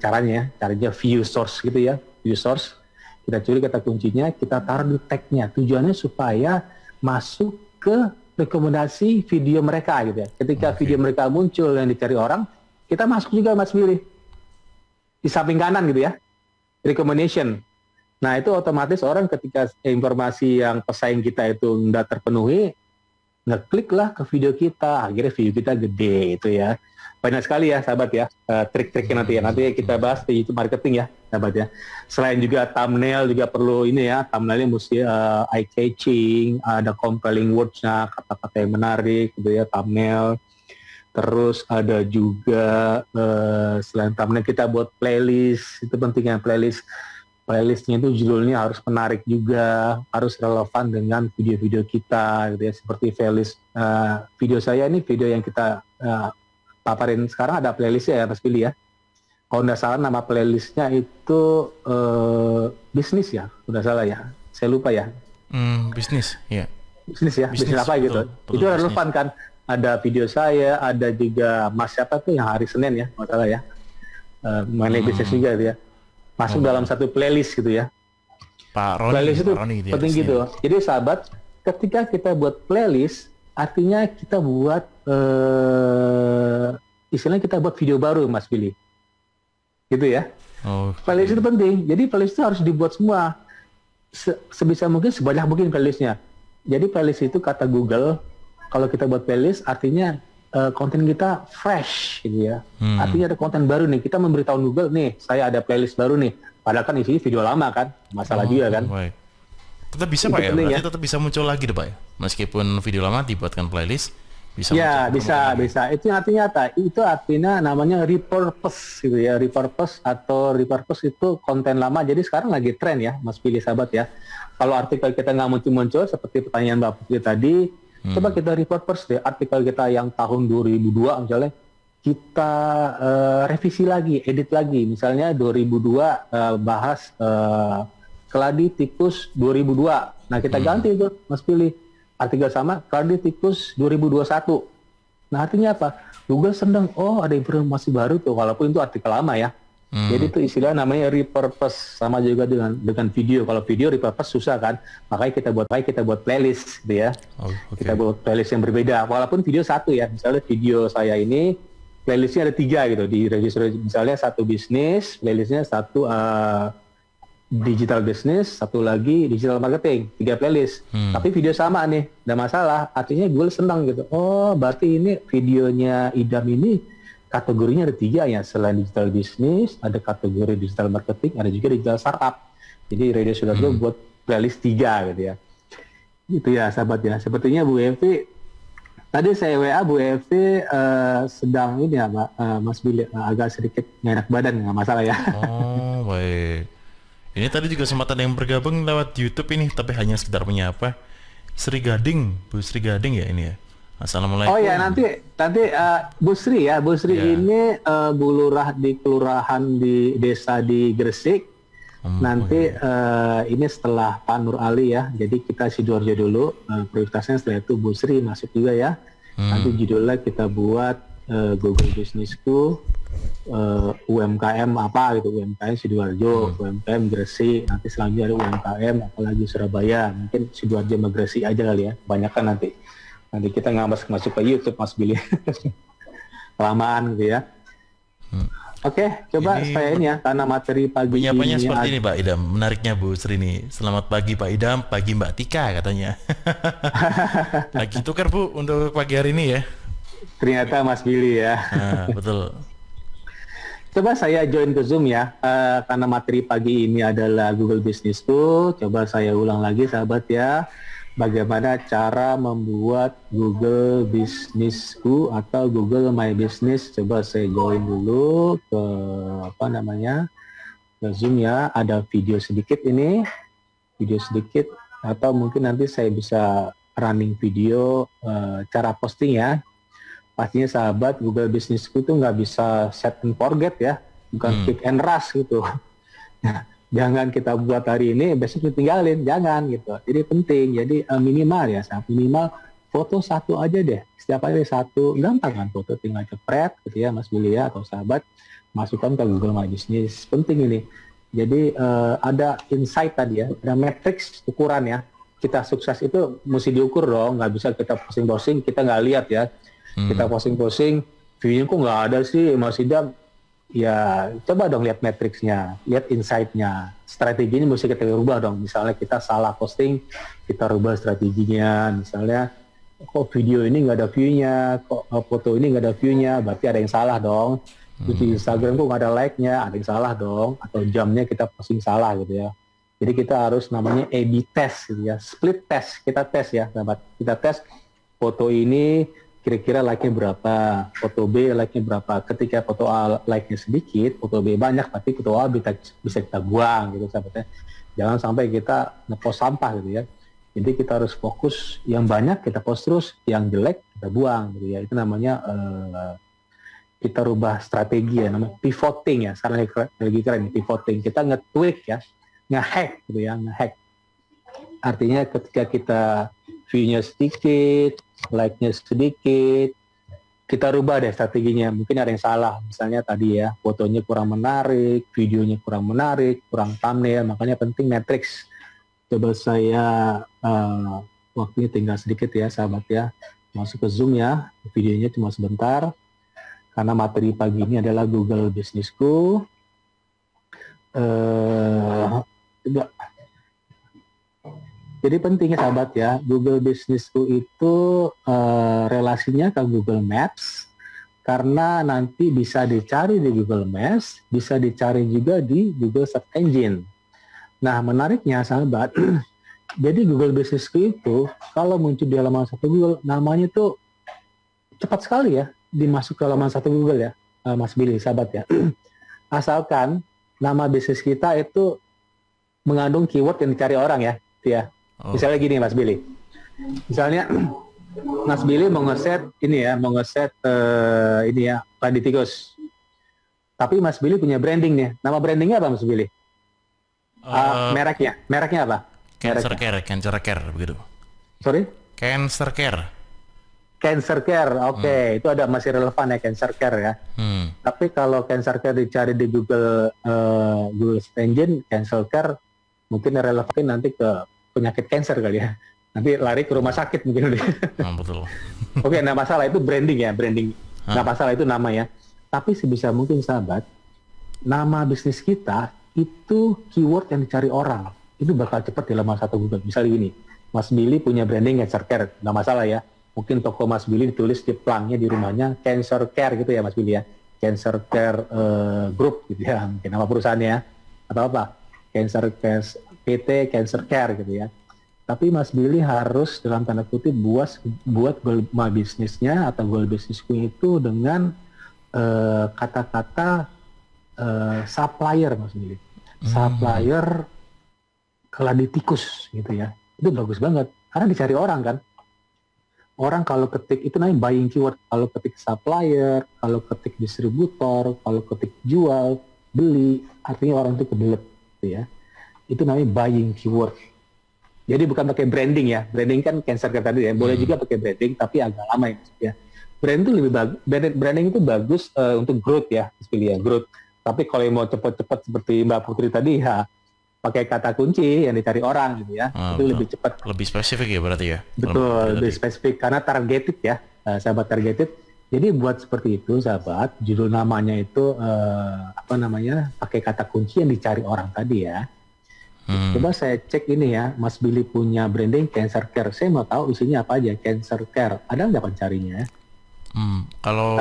caranya view source gitu ya, view source. Kita curi kata kuncinya, kita taruh di tag-nya. Tujuannya supaya masuk ke rekomendasi video mereka gitu ya. Ketika video mereka muncul yang dicari orang, kita masuk juga Mas Billy. Di samping kanan gitu ya. Recommendation. Nah, itu otomatis orang ketika informasi yang pesaing kita itu nggak terpenuhi, ngeklik lah ke video kita, akhirnya video kita gede itu ya. Banyak sekali ya sahabat ya, trik-triknya nanti kita bahas di YouTube marketing ya sahabat ya. Selain juga thumbnail juga perlu ini ya, thumbnailnya mesti eye catching, ada compelling words-nya, kata-kata yang menarik gitu ya, thumbnail. Terus ada juga selain thumbnail kita buat playlist, itu pentingnya playlist. playlistnya itu judulnya harus menarik juga, harus relevan dengan video-video kita gitu ya. Seperti playlist video saya ini, video yang kita paparin sekarang ada playlistnya ya Mas Billy ya. Kalau nggak salah nama playlistnya itu bisnis ya, udah salah ya, saya lupa ya. Bisnis, ya. Bisnis ya, bisnis apa gitu. Betul, itu relevan kan. Ada video saya, ada juga Mas siapa tuh yang hari Senin ya, nggak salah ya. Mengenai bisnis juga gitu ya. Masuk dalam satu playlist gitu ya. Pak Roni, playlist itu gitu penting gitu. Jadi sahabat, ketika kita buat playlist, artinya kita buat istilahnya kita buat video baru Mas Billy. Gitu ya. Playlist itu penting. Jadi playlist itu harus dibuat semua. Sebisa mungkin, sebanyak mungkin playlistnya. Jadi playlist itu kata Google, kalau kita buat playlist artinya konten kita fresh gitu ya. Artinya ada konten baru nih. Kita memberitahu Google nih, saya ada playlist baru nih. Padahal kan isinya video lama kan, masalah juga kan. Baik. Tetap bisa itu Pak ya, berarti tetap bisa muncul lagi deh Pak ya. Meskipun video lama dibuatkan playlist, bisa. Ya bisa. Itu artinya apa? Itu artinya namanya repurpose gitu ya. Repurpose itu konten lama. Jadi sekarang lagi tren ya, Mas Billy sahabat ya. Kalau artikel kita nggak muncul-muncul seperti pertanyaan Mbak Putri tadi, coba kita repurpose deh artikel kita yang tahun 2002 misalnya, kita revisi lagi, edit lagi. Misalnya 2002 bahas keladi tikus 2002. Nah kita ganti itu Mas Billy. Artikel sama keladi tikus 2021. Nah artinya apa? Google senang, oh ada informasi baru tuh, walaupun itu artikel lama ya. Jadi itu istilah namanya repurpose, sama juga dengan video. Kalau video repurpose susah kan, makanya kita buat playlist gitu ya. Kita buat playlist yang berbeda, walaupun video satu ya. Misalnya video saya ini playlistnya ada 3 gitu di register, misalnya satu bisnis, playlistnya satu digital business, satu lagi digital marketing, 3 playlist. Tapi video sama nih, ada masalah. Artinya Google senang gitu. Oh, berarti ini videonya Idam ini kategorinya ada 3 ya. Selain digital business, ada kategori digital marketing, ada juga digital startup. Jadi Radio Sudah buat playlist 3 gitu ya. Itu ya sahabat ya. Sepertinya Bu Evi, tadi saya WA Bu Evi sedang ini ya Mas Billy, agak sedikit nggak enak badan, nggak masalah ya. Oh, baik. Ini tadi juga sempat ada yang bergabung lewat YouTube ini, tapi hanya sekedar menyapa. Sri Gading, Bu Sri Gading ya ini ya. Assalamualaikum. Oh ya, nanti Bu Sri ya. Bu Sri ini Bu Lurah di kelurahan di desa di Gresik. Nanti ini setelah Pak Nur Ali ya. Jadi kita Sidoarjo dulu. Prioritasnya setelah itu Bu Sri masuk juga ya. Nanti judulnya kita buat Google Businessku. UMKM apa gitu, UMKM Sidoarjo, UMKM Gresik, nanti selanjutnya ada UMKM apalagi Surabaya, mungkin Sidoarjo sama Gresik aja kali ya, banyak kan nanti kita nggak masuk ke YouTube Mas Billy. Kelamaan gitu ya. Oke, coba saya ini ya, karena materi pagi penyapanya ini seperti ini Pak Idam, menariknya Bu Sri ini. Selamat pagi Pak Idam, pagi Mbak Tika katanya. Lagi tukar Bu untuk pagi hari ini ya. Ternyata Mas Billy ya. Betul. Coba saya join ke Zoom ya, karena materi pagi ini adalah Google Businessku. Coba saya ulang lagi sahabat ya, bagaimana cara membuat Google Businessku atau Google My Business. Coba saya join dulu ke ke Zoom ya. Ada video sedikit ini, atau mungkin nanti saya bisa running video cara posting ya. Pastinya sahabat, Google Businessku tuh nggak bisa set and forget ya, bukan click and rush gitu. Jangan kita buat hari ini, besok ditinggalin, jangan gitu. Jadi penting, jadi minimal ya, minimal foto satu aja deh. Setiap hari satu, gampang kan foto, tinggal cepret gitu ya Mas Billy ya, atau sahabat, masukkan ke Google My Business. Penting ini. Jadi ada insight tadi ya, ada matrix ukuran ya. Kita sukses itu mesti diukur dong, nggak bisa kita posting-posting, kita nggak lihat ya. Kita posting-posting, view-nya kok nggak ada sih Mas Idam. Ya coba dong lihat matriksnya, lihat insight-nya. Strateginya mesti kita rubah dong. Misalnya kita salah posting, kita rubah strateginya. Misalnya kok video ini nggak ada view-nya, kok foto ini nggak ada view-nya, berarti ada yang salah dong. Di Instagram kok nggak ada like-nya, ada yang salah dong. Atau jamnya kita posting salah gitu ya. Jadi kita harus namanya A/B test gitu ya, split test. Kita tes ya sahabat, kita tes foto ini kira-kira like-nya berapa, foto B like-nya berapa. Ketika foto A like-nya sedikit, foto B banyak, tapi foto A bisa kita buang gitu sahabatnya. Jangan sampai kita ngepost sampah gitu ya. Jadi kita harus fokus yang banyak kita post terus, yang jelek kita buang gitu ya. Itu namanya kita rubah strategi ya, namanya pivoting ya. Sekarang lagi keren pivoting. Kita nge-tweak ya, nge-hack gitu ya, nge-hack. Artinya ketika kita view-nya sedikit, like-nya sedikit, kita rubah deh strateginya. Mungkin ada yang salah, misalnya tadi ya, fotonya kurang menarik, videonya kurang menarik, kurang thumbnail, makanya penting matrix. Coba saya waktunya tinggal sedikit ya sahabat ya, masuk ke Zoom ya, videonya cuma sebentar, karena materi pagi ini adalah Google Business School. Jadi pentingnya sahabat ya, Google Business School itu relasinya ke Google Maps, karena nanti bisa dicari di Google Maps, bisa dicari juga di Google Search Engine. Nah menariknya sahabat, jadi Google Business School itu kalau muncul di halaman satu Google, namanya tuh cepat sekali ya, dimasuk ke halaman satu Google ya, Mas Billy sahabat ya. Asalkan nama bisnis kita itu mengandung keyword yang dicari orang ya, ya. Oh. Misalnya gini Mas Billy, misalnya Mas Billy mau ngeset ini ya, mau ngeset ini ya, padi tikus. Tapi Mas Billy punya branding nih, nama brandingnya apa Mas Billy? Mereknya apa? Cancer Care begitu. Sorry? Cancer Care, oke. Itu ada masih relevan ya Cancer Care ya. Tapi kalau Cancer Care dicari di Google Search Engine, Cancer Care mungkin relevan nanti ke penyakit cancer kali ya. Nanti lari ke rumah sakit mungkin. Betul. Oke, nah masalah itu branding ya, branding. Nah masalah itu nama ya. Tapi sebisa mungkin sahabat, nama bisnis kita itu keyword yang dicari orang. Itu bakal cepat di halaman satu Google. Misalnya gini, Mas Billy punya branding Cancer Care, nggak masalah ya. Mungkin toko Mas Billy ditulis di plangnya di rumahnya Cancer Care gitu ya Mas Billy ya. Cancer Care Group gitu ya, mungkin nama perusahaannya atau apa. Cancer Care PT Cancer Care gitu ya. Tapi Mas Billy harus dalam tanda kutip buat goal bisnisnya atau goal bisnisku itu dengan kata-kata supplier Mas Billy. Supplier keladi tikus gitu ya. Itu bagus banget karena dicari orang kan. Orang kalau ketik itu namanya buying keyword. Kalau ketik supplier, kalau ketik distributor, kalau ketik jual, beli, artinya orang itu kebelet gitu ya. Itu namanya buying keyword. Jadi bukan pakai branding ya. Branding kan Cancer Care tadi ya. Boleh juga pakai branding, tapi agak lama ya. Brand itu lebih bagus. Branding itu bagus untuk growth ya, ya growth. Tapi kalau yang mau cepat-cepat seperti Mbak Putri tadi ya, pakai kata kunci yang dicari orang gitu ya. Itu betul. lebih cepat. Lebih spesifik ya berarti ya. Betul, lebih spesifik karena targeted ya, sahabat targeted. Jadi buat seperti itu sahabat, judul namanya itu pakai kata kunci yang dicari orang tadi ya. Coba saya cek ini ya, Mas Billy punya branding Cancer Care. Saya mau tahu isinya apa aja, Cancer Care. Ada nggak pencarinya? Kalau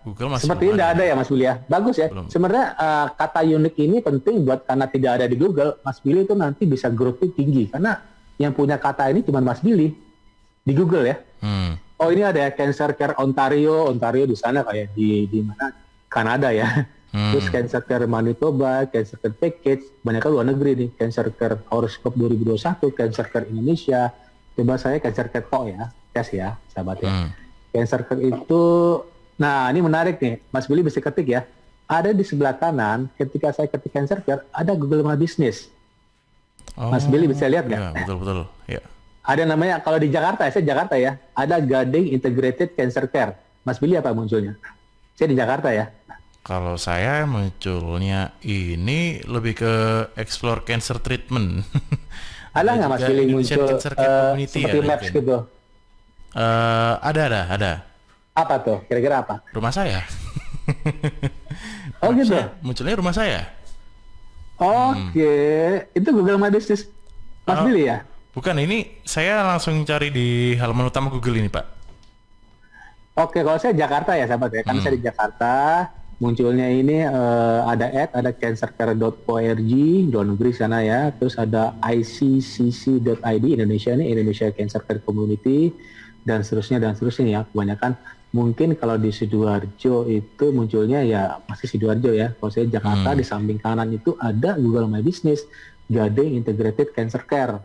Google masih seperti ini tidak ada ya Mas Billy ya. Bagus ya. Sebenarnya kata unik ini penting buat karena tidak ada di Google. Mas Billy itu nanti bisa growth-nya tinggi karena yang punya kata ini cuma Mas Billy di Google ya. Oh ini ada ya Cancer Care Ontario di sana kayak di mana Kanada ya. Terus Cancer Care Manitoba, Cancer Care Package, banyak kan luar negeri nih. Cancer Care Horoscope 2021, Cancer Care Indonesia. Coba saya Cancer Care Tok ya, tes ya, sahabat ya. Cancer Care itu, nah ini menarik nih, Mas Billy bisa ketik ya. Ada di sebelah kanan, ketika saya ketik Cancer Care, ada Google My Business. Mas Billy bisa lihat nggak? Ya, betul. Ya. Ada namanya, kalau di Jakarta, saya Jakarta ya, ada Gading Integrated Cancer Care. Mas Billy apa munculnya? Saya di Jakarta ya. Kalau saya munculnya ini lebih ke explore cancer treatment. Ada nggak Mas Billy muncul seperti Maps gitu? Ada. Apa tuh? Kira-kira apa? Rumah saya. Oh gitu? Munculnya rumah saya. Oke. Itu Google My Business Mas Billy ya? Bukan, ini saya langsung cari di halaman utama Google ini Pak. Oke, kalau saya Jakarta ya sahabat ya. Kan saya di Jakarta. Munculnya ini ada cancercare.org luar negeri sana ya, terus ada iccc.id Indonesia nih, Indonesia Cancer Care Community, dan seterusnya ya. Kebanyakan mungkin kalau di Sidoarjo itu munculnya ya masih Sidoarjo ya. Kalau saya Jakarta di samping kanan itu ada Google My Business, Gading Integrated Cancer Care.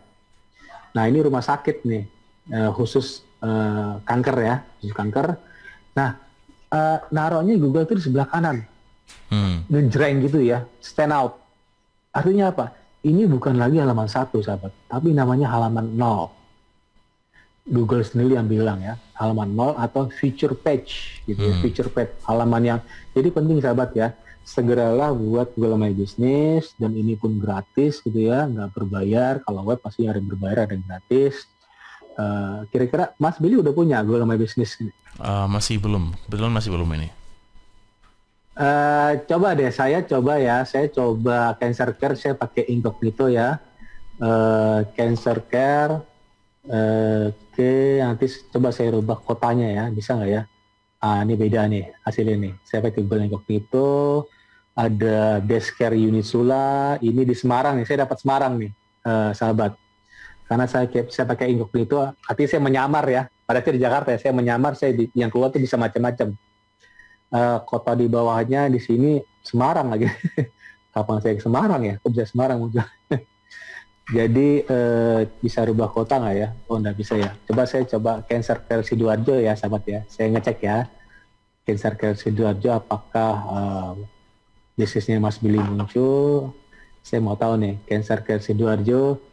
Nah ini rumah sakit nih, khusus kanker ya, khusus kanker. Nah naruhnya Google itu di sebelah kanan, ngejreng gitu ya, stand out. Artinya apa? Ini bukan lagi halaman 1 sahabat, tapi namanya halaman 0. Google sendiri yang bilang ya, halaman 0 atau feature page gitu ya, feature page, halaman yang jadi penting sahabat ya. Segeralah buat Google My Business, dan ini pun gratis gitu ya, nggak berbayar. Kalau web pasti ada yang berbayar, ada yang gratis. Kira-kira Mas Billy udah punya Google My Business? Masih belum, kebetulan masih belum ini. Coba deh, saya coba Cancer Care, saya pakai incognito ya. Cancer Care, oke, nanti coba saya rubah kotanya ya, bisa nggak ya? Ini beda nih hasilnya nih. Saya pakai Google Incognito, ada Best Care Unit Sula, ini di Semarang nih, saya dapat Semarang nih, sahabat. Karena saya pakai Incognito, artinya saya menyamar ya. Padahal saya di Jakarta ya, saya menyamar, yang keluar tuh bisa macam-macam. Kota di bawahnya di sini Semarang lagi. Kapan saya ke Semarang ya? Kok bisa Semarang muncul? Jadi bisa rubah kota nggak ya? Oh nggak bisa ya. Saya coba Cancer Care Sidoarjo ya sahabat ya. Saya ngecek ya. Cancer Care Sidoarjo apakah bisnisnya Mas Billy muncul? Saya mau tahu nih Cancer Care Sidoarjo.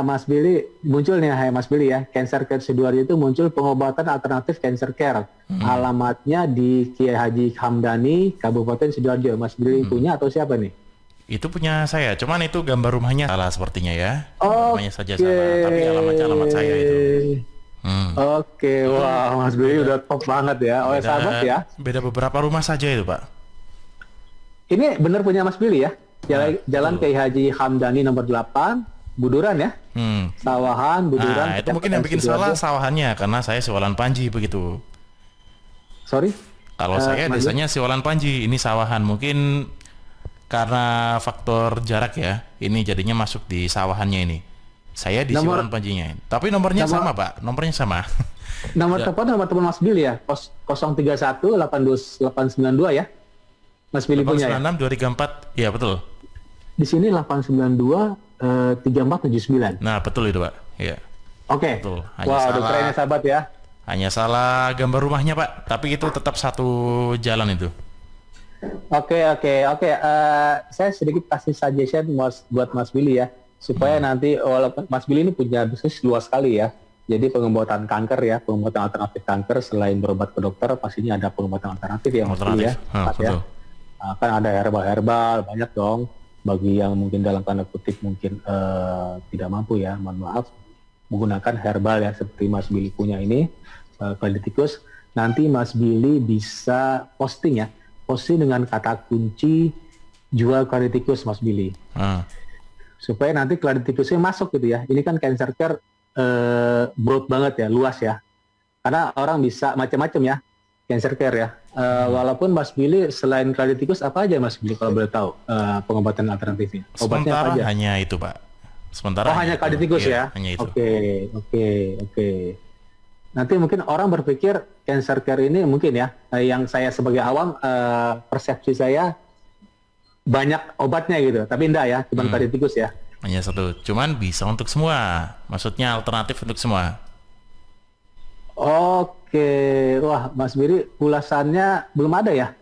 Mas Billy muncul nih, hai Mas Billy ya. Cancer Care Sidoarjo itu muncul pengobatan alternatif cancer care. Alamatnya di Kiai Haji Hamdani, Kabupaten Sidoarjo. Mas Billy punya atau siapa nih? Itu punya saya, cuman itu gambar rumahnya salah sepertinya ya. Rumahnya saja salah, tapi alamat saya itu. Oke, wah Mas Billy udah top banget ya. Oleh sahabat ya. Beda beberapa rumah saja itu Pak. Ini benar punya Mas Billy ya? Jalan Kiai Haji Hamdani nomor 8. Buduran ya, Sawahan, Buduran. Itu mungkin yang bikin salah sawahannya, karena saya Siwalan Panji begitu. Sorry? Kalau saya desanya Siwalan Panji, ini Sawahan. Mungkin karena faktor jarak ya, ini jadinya masuk di Sawahannya ini. Saya di Siwalan Panjinya. Tapi nomornya sama Pak, nomornya sama. Nomor telepon Mas Billy ya, 031 82892 ya. Mas Billy punya ya? 896 234, ya betul. Di sini 892 3479. Nah betul itu Pak. Iya. Oke. Betul. Wah, udah keren ya sahabat ya. Hanya salah gambar rumahnya Pak, tapi itu tetap satu jalan itu. Oke. Saya sedikit kasih suggestion buat Mas Billy ya, supaya nanti walaupun Mas Billy ini punya bisnis luas sekali ya. Jadi pengobatan kanker ya, pengobatan alternatif kanker selain berobat ke dokter, pastinya ada pengobatan alternatif ya Mas Billy ya. Betul. Kan ada herbal banyak dong. Bagi yang mungkin dalam tanda kutip mungkin tidak mampu ya, mohon maaf, menggunakan herbal ya seperti Mas Billy punya ini, Claditikus. Nanti Mas Billy bisa posting dengan kata kunci jual Claditikus Mas Billy, supaya nanti Claditikusnya masuk gitu ya. Ini kan Cancer Care broad banget ya, luas ya, karena orang bisa macam-macam ya Cancer Care ya. Walaupun Mas Billy selain Claditikus apa aja Mas Billy kalau boleh tahu pengobatan alternatifnya? Obatnya apa aja? Hanya itu Pak. Sementara hanya Claditikus ya? Hanya itu. Oke. Nanti mungkin orang berpikir Cancer Care ini mungkin ya, yang saya sebagai awam persepsi saya banyak obatnya gitu, tapi enggak ya, cuma Claditikus ya. Hanya satu, cuman bisa untuk semua. Maksudnya alternatif untuk semua. Oke, wah Mas Billy ulasannya belum ada ya?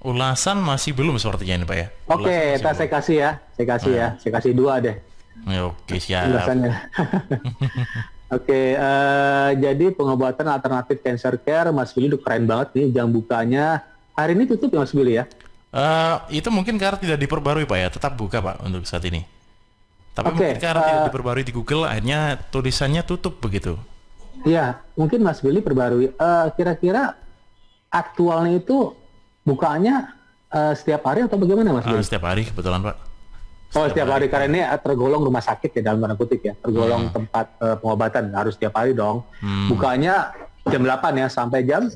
Ulasan masih belum sepertinya ini Pak ya. Oke, saya kasih 2 deh. Oke, siap. Ulasannya. Oke, jadi pengobatan alternatif Cancer Care Mas Billy udah keren banget nih, jam bukanya hari ini tutup ya Mas Billy ya? Itu mungkin karena tidak diperbarui Pak ya, tetap buka Pak untuk saat ini. Tapi mungkin karena tidak diperbarui di Google, akhirnya tulisannya tutup begitu. Iya, mungkin Mas Billy perbarui. Kira-kira aktualnya itu bukaannya setiap hari atau bagaimana Mas Billy? Setiap hari kebetulan Pak. Setiap hari karena ini tergolong rumah sakit ya dalam tanda kutip ya. Tergolong tempat pengobatan, harus setiap hari dong. Bukanya jam 8 ya sampai jam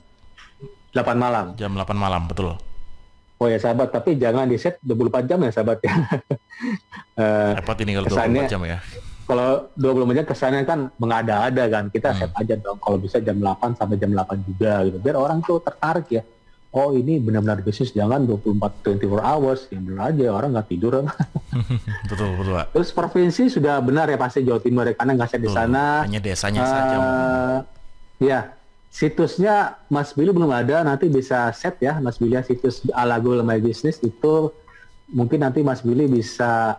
8 malam. Jam 8 malam, betul. Oh ya sahabat, tapi jangan di set 24 jam ya sahabat ya. Repot ini kalau 24 jam ya. kalau 20 menit kesannya kan mengada-ada kan. Kita set aja dong kalau bisa jam 8 sampai jam 8 juga gitu. Biar orang tuh tertarik ya. Oh ini benar-benar bisnis, jangan 24 hours. Yang benar aja, orang nggak tidur. Betul, betul Pak. Terus provinsi sudah benar ya pasti Jawa Timur ya, karena nggak set di sana. Hanya desanya saja. Ya, situsnya Mas Billy belum ada, nanti bisa set ya Mas Billy, situs ala Google My Business itu mungkin nanti Mas Billy bisa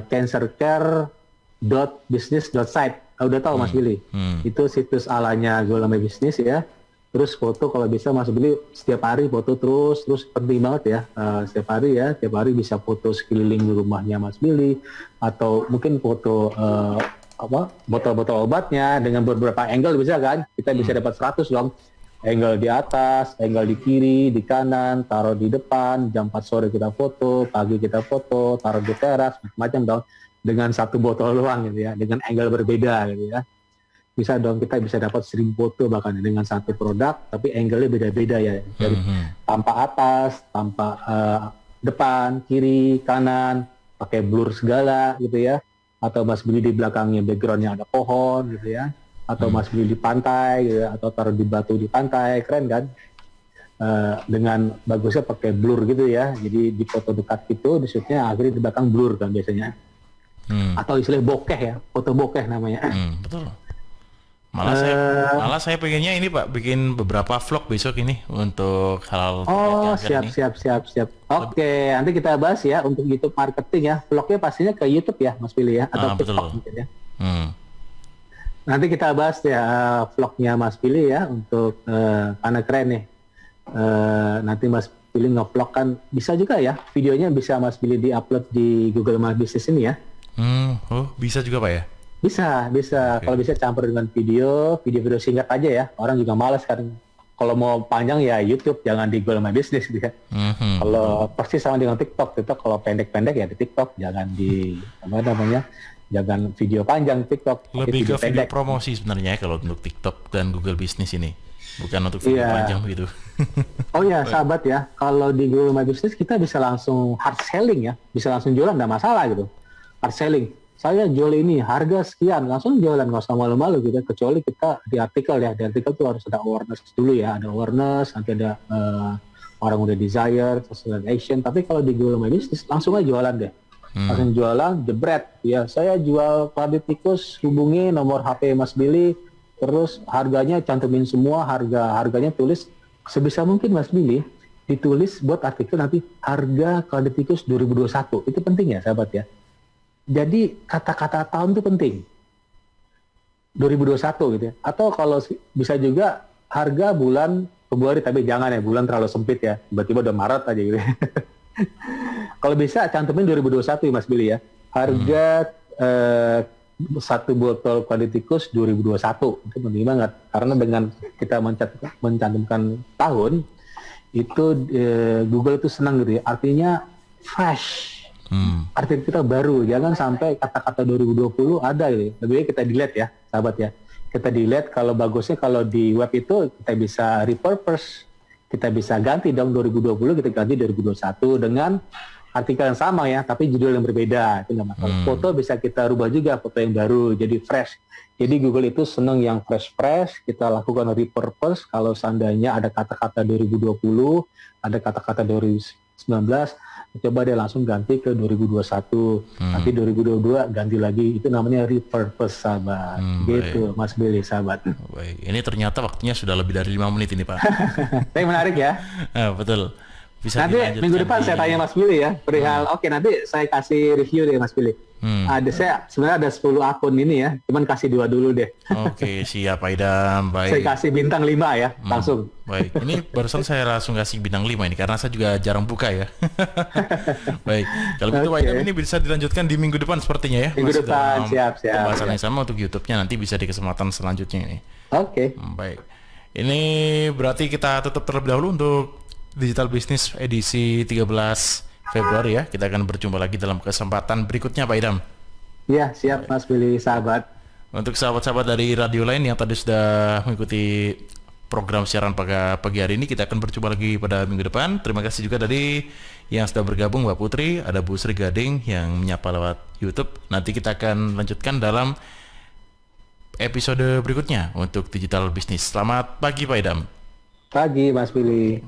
cancercare.business.site. Udah tahu Mas Billy? Itu situs alanya Google My Business ya. Terus foto kalau bisa Mas Billy setiap hari foto terus penting banget ya. Setiap hari bisa foto sekeliling di rumahnya Mas Billy, atau mungkin foto botol-botol obatnya dengan beberapa angle bisa kan? Kita bisa dapat 100 dong. Angle di atas, angle di kiri, di kanan, taruh di depan, jam 4 sore kita foto, pagi kita foto, taruh di teras, macam-macam dong. Dengan satu botol doang gitu ya, dengan angle berbeda gitu ya. Bisa dong, kita bisa dapat 1000 foto bahkan dengan satu produk, tapi angle-nya beda-beda ya. Dari tanpa atas, tanpa depan, kiri, kanan, pakai blur segala gitu ya. Atau Mas Billy di belakangnya background-nya ada pohon gitu ya. Atau Mas Billy di pantai gitu ya. Atau taruh di batu di pantai, keren kan? Dengan bagusnya pakai blur gitu ya. Jadi di foto dekat itu, di shootnya akhirnya di belakang blur kan biasanya. Atau istilah bokeh ya, foto bokeh namanya. Betul. Malah saya pengennya ini Pak, bikin beberapa vlog besok ini untuk hal siap. Oke, nanti kita bahas ya untuk YouTube marketing ya. Vlognya pastinya ke YouTube ya Mas Billy ya, atau TikTok mungkin ya. Nanti kita bahas ya vlognya Mas Billy ya untuk karena keren nih. Nanti Mas Billy nge-vlog kan bisa juga ya, videonya bisa Mas Billy di-upload di Google My Business ini ya. Oh bisa juga Pak ya? Bisa. Okay. Kalau bisa campur dengan video singkat aja ya. Orang juga malas kan. Kalau mau panjang ya YouTube, jangan di Google My Business gitu ya. Kalau persis sama dengan TikTok, kalau pendek-pendek ya di TikTok, jangan di jangan video panjang TikTok. Lebih ke video promosi sebenarnya kalau untuk TikTok dan Google Business ini. Bukan untuk video panjang begitu. Oh ya, sahabat ya. Kalau di Google My Business kita bisa langsung hard selling ya. Bisa langsung jualan, nggak masalah gitu. Hard selling. Saya jual ini harga sekian, langsung jualan, nggak usah malu-malu gitu. Kecuali kita di artikel ya, di artikel tuh harus ada awareness dulu ya, ada awareness, nanti ada orang udah desire, terus ada action. Tapi kalau di Google My Business langsung aja jualan deh, langsung jualan, jebret ya. Saya jual kredit tikus, hubungi nomor HP Mas Billy, terus harganya cantumin semua, harganya tulis sebisa mungkin Mas Billy, ditulis buat artikel nanti harga kredit tikus 2021. Itu penting ya sahabat ya. Jadi kata-kata tahun itu penting. 2021 gitu ya. Atau kalau bisa juga harga bulan Februari, tapi jangan ya, bulan terlalu sempit ya. Tiba-tiba udah Maret aja gitu. Kalau bisa cantumin 2021 ya Mas Billy ya. Harga satu botol kredit tikus 2021. Itu penting banget. Karena dengan kita mencantumkan tahun, itu Google itu senang gitu ya. Artinya fresh. Artinya kita baru, jangan sampai kata-kata 2020 ada gitu. Lebih baik kita delete ya, sahabat ya. Kita delete, kalau bagusnya kalau di web itu kita bisa repurpose, kita bisa ganti dong 2020, kita ganti 2021 dengan artikel yang sama ya, tapi judul yang berbeda, itu nggak masalah. Foto bisa kita rubah juga, foto yang baru, jadi fresh. Jadi Google itu seneng yang fresh, kita lakukan repurpose, kalau seandainya ada kata-kata 2020, ada kata-kata 2019, coba deh langsung ganti ke 2021, nanti 2022 ganti lagi, itu namanya repurpose sahabat. Gitu baik. Mas Billy sahabat. Baik, ini ternyata waktunya sudah lebih dari 5 menit ini Pak. Tapi menarik ya. Betul. Bisa nanti minggu depan saya tanya Mas Billy ya perihal. Oke, nanti saya kasih review deh Mas Billy. Saya sebenarnya ada 10 akun ini ya, cuman kasih 2 dulu deh. Oke, siap Pak Idam. Baik. Saya kasih bintang 5 ya, langsung. Baik, ini barusan saya langsung kasih bintang 5 ini karena saya juga jarang buka ya. Baik, kalau gitu Pak Idam ini bisa dilanjutkan di minggu depan sepertinya ya. Minggu depan, siap. Pembahasan yang sama untuk YouTube-nya nanti bisa di kesempatan selanjutnya ini. Oke. Baik, ini berarti kita tutup terlebih dahulu untuk Digital Business edisi 13 Februari ya. Kita akan berjumpa lagi dalam kesempatan berikutnya Pak Idam. Iya, siap Mas Billy sahabat. Untuk sahabat-sahabat dari radio lain yang tadi sudah mengikuti program siaran pagi hari ini. Kita akan berjumpa lagi pada minggu depan. Terima kasih juga tadi yang sudah bergabung, Mbak Putri, ada Bu Sri Gading yang menyapa lewat YouTube. Nanti kita akan lanjutkan dalam episode berikutnya untuk digital bisnis. Selamat pagi Pak Idam. Pagi Mas Billy.